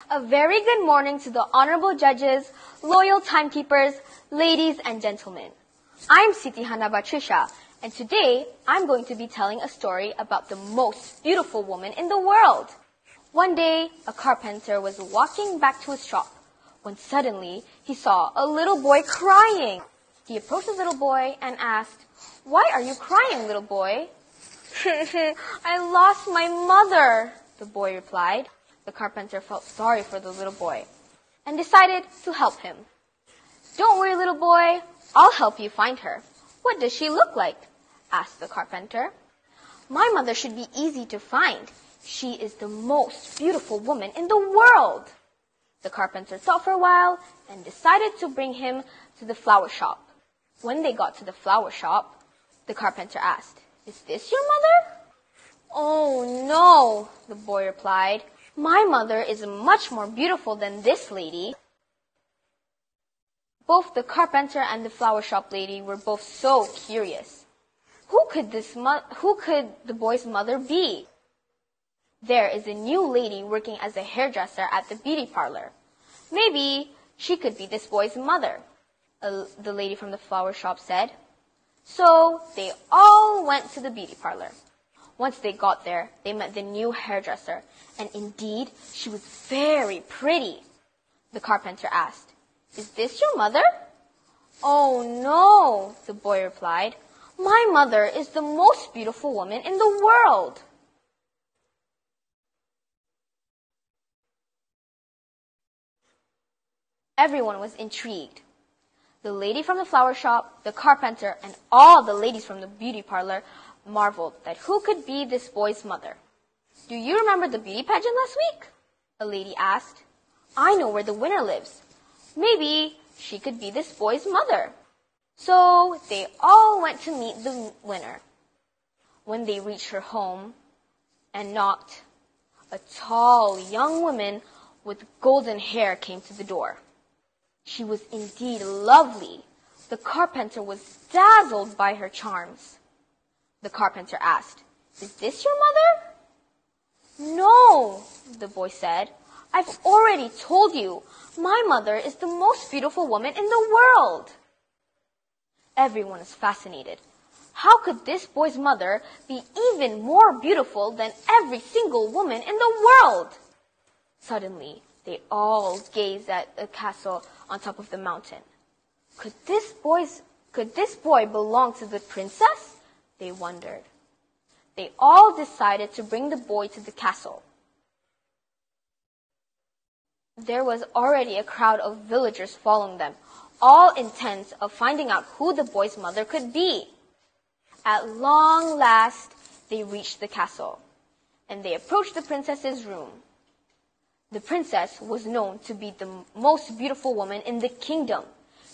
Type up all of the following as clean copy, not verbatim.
A very good morning to the honorable judges, loyal timekeepers, ladies and gentlemen. I'm SITI BATRISYIA, and today I'm going to be telling a story about the most beautiful woman in the world. One day, a carpenter was walking back to his shop when suddenly he saw a little boy crying. He approached the little boy and asked, "Why are you crying, little boy?" "I lost my mother," the boy replied. The carpenter felt sorry for the little boy and decided to help him. "Don't worry, little boy, I'll help you find her." "What does she look like?" asked the carpenter. "My mother should be easy to find. She is the most beautiful woman in the world." The carpenter thought for a while and decided to bring him to the flower shop. When they got to the flower shop, the carpenter asked, "Is this your mother?" "Oh no," the boy replied. "My mother is much more beautiful than this lady." Both the carpenter and the flower shop lady were both so curious. Who could the boy's mother be? There is a new lady working as a hairdresser at the beauty parlor. Maybe she could be this boy's mother, the lady from the flower shop said. So they all went to the beauty parlor. Once they got there, they met the new hairdresser, and indeed, she was very pretty. The carpenter asked, "Is this your mother?" "Oh no," the boy replied. "My mother is the most beautiful woman in the world." Everyone was intrigued. The lady from the flower shop, the carpenter, and all the ladies from the beauty parlor marveled that who could be this boy's mother. "Do you remember the beauty pageant last week?" a lady asked. "I know where the winner lives. Maybe she could be this boy's mother." So they all went to meet the winner. When they reached her home and knocked, a tall young woman with golden hair came to the door. She was indeed lovely. The carpenter was dazzled by her charms. The carpenter asked, "Is this your mother?" "No," the boy said. "I've already told you, my mother is the most beautiful woman in the world." Everyone was fascinated. How could this boy's mother be even more beautiful than every single woman in the world? Suddenly, they all gazed at a castle on top of the mountain. Could this boy belong to the princess? They wondered. They all decided to bring the boy to the castle. There was already a crowd of villagers following them, all intent of finding out who the boy's mother could be. At long last, they reached the castle, and they approached the princess's room. The princess was known to be the most beautiful woman in the kingdom.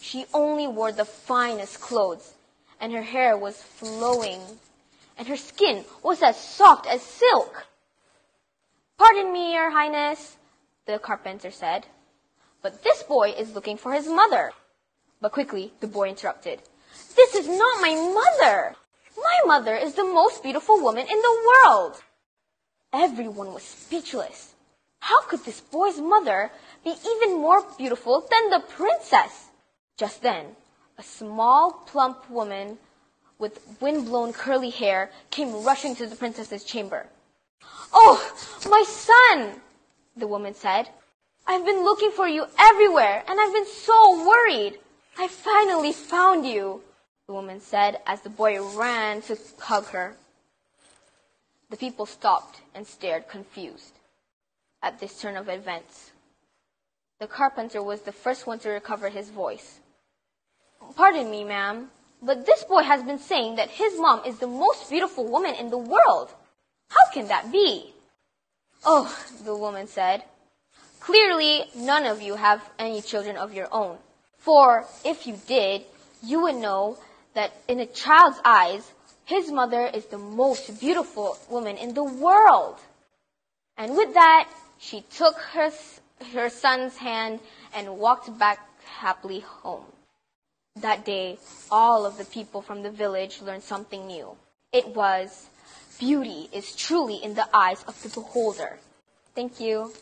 She only wore the finest clothes, and her hair was flowing, and her skin was as soft as silk. "Pardon me, Your Highness," the carpenter said, "but this boy is looking for his mother." But quickly, the boy interrupted. "This is not my mother! My mother is the most beautiful woman in the world!" Everyone was speechless. How could this boy's mother be even more beautiful than the princess? Just then, a small, plump woman with wind-blown curly hair came rushing to the princess's chamber. "Oh, my son," the woman said. "I've been looking for you everywhere, and I've been so worried. I finally found you," the woman said as the boy ran to hug her. The people stopped and stared confused at this turn of events. The carpenter was the first one to recover his voice. "Pardon me, ma'am, but this boy has been saying that his mom is the most beautiful woman in the world. How can that be?" "Oh," the woman said, "clearly none of you have any children of your own. For if you did, you would know that in a child's eyes, his mother is the most beautiful woman in the world." And with that, she took her son's hand and walked back happily home. That day, all of the people from the village learned something new. It was, beauty is truly in the eyes of the beholder. Thank you.